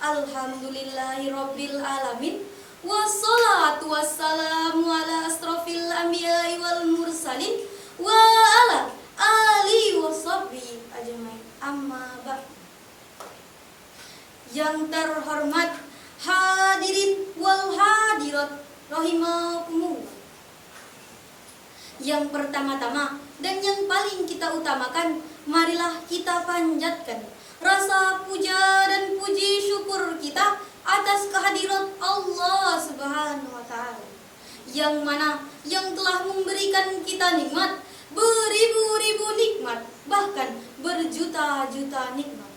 Alhamdulillahi Rabbil Alamin. Wassalatu wassalamu ala asrofil anbiya'i wal mursalin wa ala alihi wa sahbihi ajmain. Amma ba'd. Yang terhormat hadirin wal hadirat rahimakumullah. Yang pertama-tama dan yang paling kita utamakan, marilah kita panjatkan rasa puja dan puji syukur kita atas kehadirat Allah Subhanahu wa Ta'ala, yang mana yang telah memberikan kita nikmat, beribu-ribu nikmat, bahkan berjuta-juta nikmat.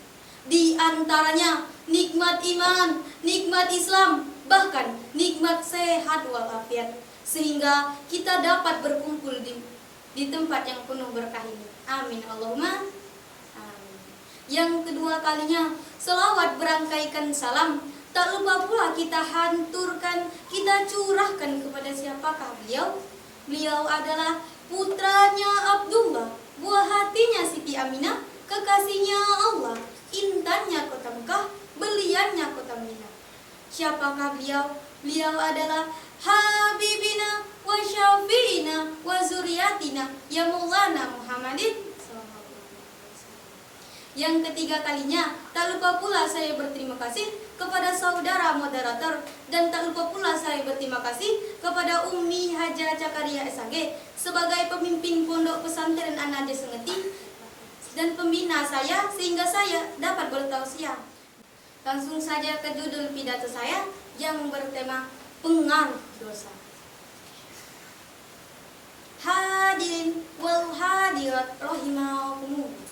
Di antaranya nikmat iman, nikmat Islam, bahkan nikmat sehat walafiat, sehingga kita dapat berkumpul di tempat yang penuh berkah ini. Amin Allahumma amin. Yang kedua kalinya, selawat berangkaikan salam tak lupa pula kita hanturkan, kita curahkan kepada siapakah beliau? Beliau adalah putranya Abdullah, buah hatinya Siti Aminah, kekasihnya Allah, intannya kota Mekah, beliannya kota Madinah. Siapakah beliau? Beliau adalah Habibina wa Syafi'ina wa Zuriyatina ya Maulana Muhammadin. Yang ketiga kalinya, tak lupa pula saya berterima kasih kepada saudara moderator, dan tak lupa pula saya berterima kasih kepada Umi Haja Cakaria SAG sebagai pemimpin pondok pesantren An-Najah Sengeti dan pembina saya, sehingga saya dapat bertausiah. Langsung saja ke judul pidato saya yang bertema pengaruh dosa. Hadirin wal hadirat rahimakumullah.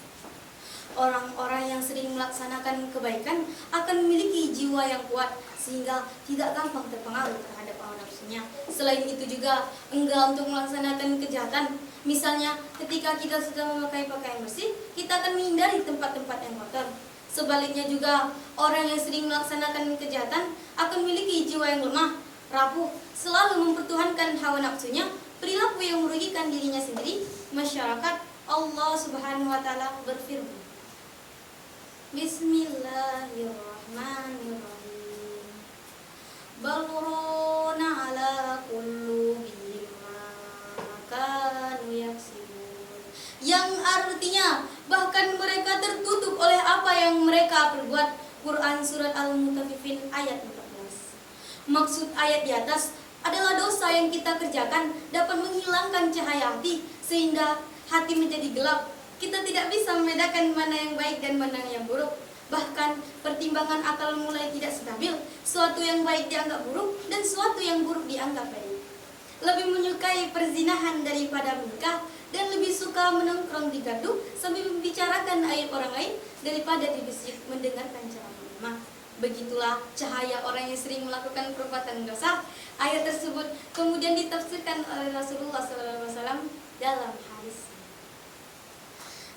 Orang-orang yang sering melaksanakan kebaikan akan memiliki jiwa yang kuat, sehingga tidak gampang terpengaruh terhadap hawa nafsunya. Selain itu juga enggak untuk melaksanakan kejahatan. Misalnya ketika kita sudah memakai pakaian bersih, kita akan menghindari tempat-tempat yang kotor. Sebaliknya juga, orang yang sering melaksanakan kejahatan akan memiliki jiwa yang lemah, rapuh, selalu mempertuhankan hawa nafsunya, perilaku yang merugikan dirinya sendiri, masyarakat. Allah Subhanahu wa Ta'ala berfirman, Bismillahirrahmanirrahim. Balrona ala qulubihim ma kanu yaksibun. Yang artinya bahkan mereka tertutup oleh apa yang mereka perbuat. Quran surat Al-Mutaffifin ayat 14. Maksud ayat di atas adalah dosa yang kita kerjakan dapat menghilangkan cahaya hati, sehingga hati menjadi gelap. Kita tidak bisa membedakan mana yang baik dan mana yang buruk. Bahkan pertimbangan akal mulai tidak stabil. Suatu yang baik dianggap buruk dan suatu yang buruk dianggap baik. Lebih menyukai perzinahan daripada menikah, dan lebih suka menongkrong di gaduh sambil membicarakan aib orang lain daripada di masjid mendengarkan ceramah. Begitulah cahaya orang yang sering melakukan perbuatan dosa. Ayat tersebut kemudian ditafsirkan oleh Rasulullah SAW dalam hadis,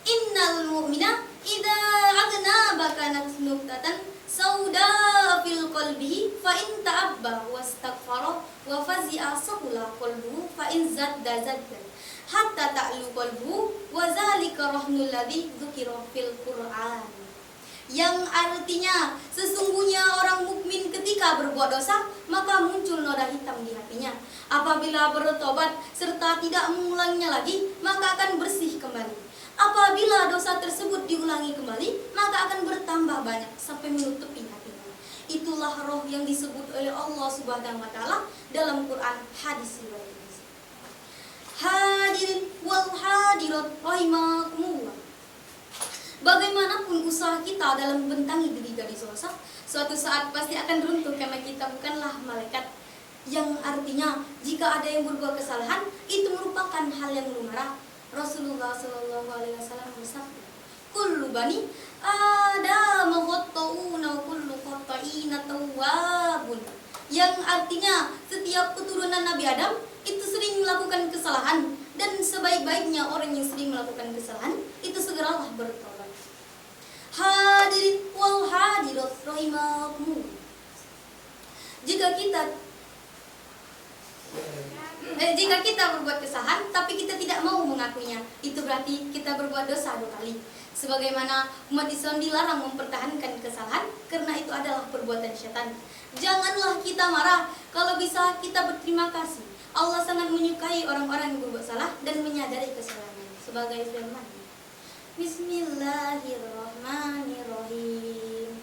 Innal mu'mina idza adnaba kanat nuqtatan sauda fil qalbihi fa in ta'abba wastaghfara wa fazi'a sahula qalbuhu fa in zadda hatta ta'lu qalbuhu wa zalika rahnul ladzi dzukira fil Qur'an. Yang artinya, sesungguhnya orang mukmin ketika berbuat dosa, maka muncul noda hitam di hatinya. Apabila bertobat serta tidak mengulanginya lagi, maka akan bersih kembali. Apabila dosa tersebut diulangi kembali, maka akan bertambah banyak sampai menutupi hatinya. Itulah roh yang disebut oleh Allah Subhanahu wa Ta'ala dalam Quran, hadis riwayat Muslim. Hadirin wal hadirat rahimakumullah. Bagaimanapun usaha kita dalam membentangi diri gadis dosa, suatu saat pasti akan runtuh, karena kita bukanlah malaikat. Yang artinya, jika ada yang berbuat kesalahan, itu merupakan hal yang lumrah. Rasulullah SAW bersabda, kullu bani Adam khata'una wa kullu khata'ina tawwabun. Yang artinya, setiap keturunan Nabi Adam itu sering melakukan kesalahan, dan sebaik-baiknya orang yang sering melakukan kesalahan itu segeralah bertobat. Hadirin wal hadirat rahimakumullah. Jika kita berbuat kesalahan tapi kita tidak mau mengakuinya, itu berarti kita berbuat dosa 2 kali. Sebagaimana umat Islam dilarang mempertahankan kesalahan karena itu adalah perbuatan syaitan. Janganlah kita marah, kalau bisa kita berterima kasih. Allah sangat menyukai orang-orang yang berbuat salah dan menyadari kesalahannya. Sebagai firman, Bismillahirrahmanirrahim.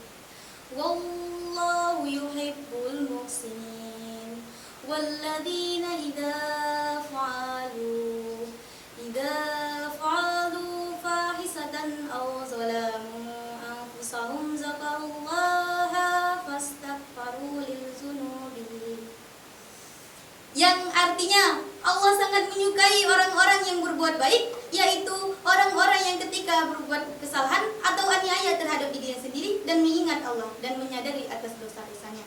Wallahu yuhibbul muhsinin. Walladzina idza fa'alu fahisatan aw zalamu anfusahum zakarullaha fastaghfaru lidzunubihim. Yang artinya Allah sangat menyukai orang-orang yang berbuat baik, yaitu orang-orang yang ketika berbuat kesalahan atau aniaya terhadap dirinya sendiri dan mengingat Allah dan menyadari atas dosa-dosanya.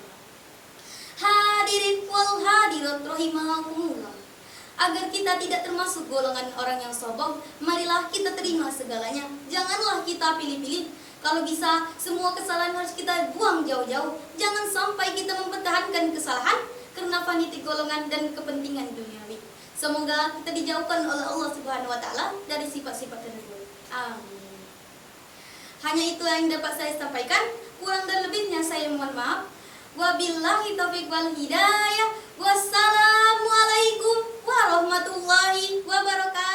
Hadirin wal hadirat rahimakumullah. Agar kita tidak termasuk golongan orang yang sombong, marilah kita terima segalanya. Janganlah kita pilih-pilih. Kalau bisa, semua kesalahan harus kita buang jauh-jauh. Jangan sampai kita mempertahankan kesalahan karena vaniti golongan dan kepentingan duniawi. Semoga kita dijauhkan oleh Allah Subhanahu wa taala dari sifat-sifat tersebut. Amin. Hanya itu yang dapat saya sampaikan. Kurang dan lebihnya saya mohon maaf. Wabillahi taufiq wal hidayah. Wassalamualaikum warahmatullahi wabarakatuh.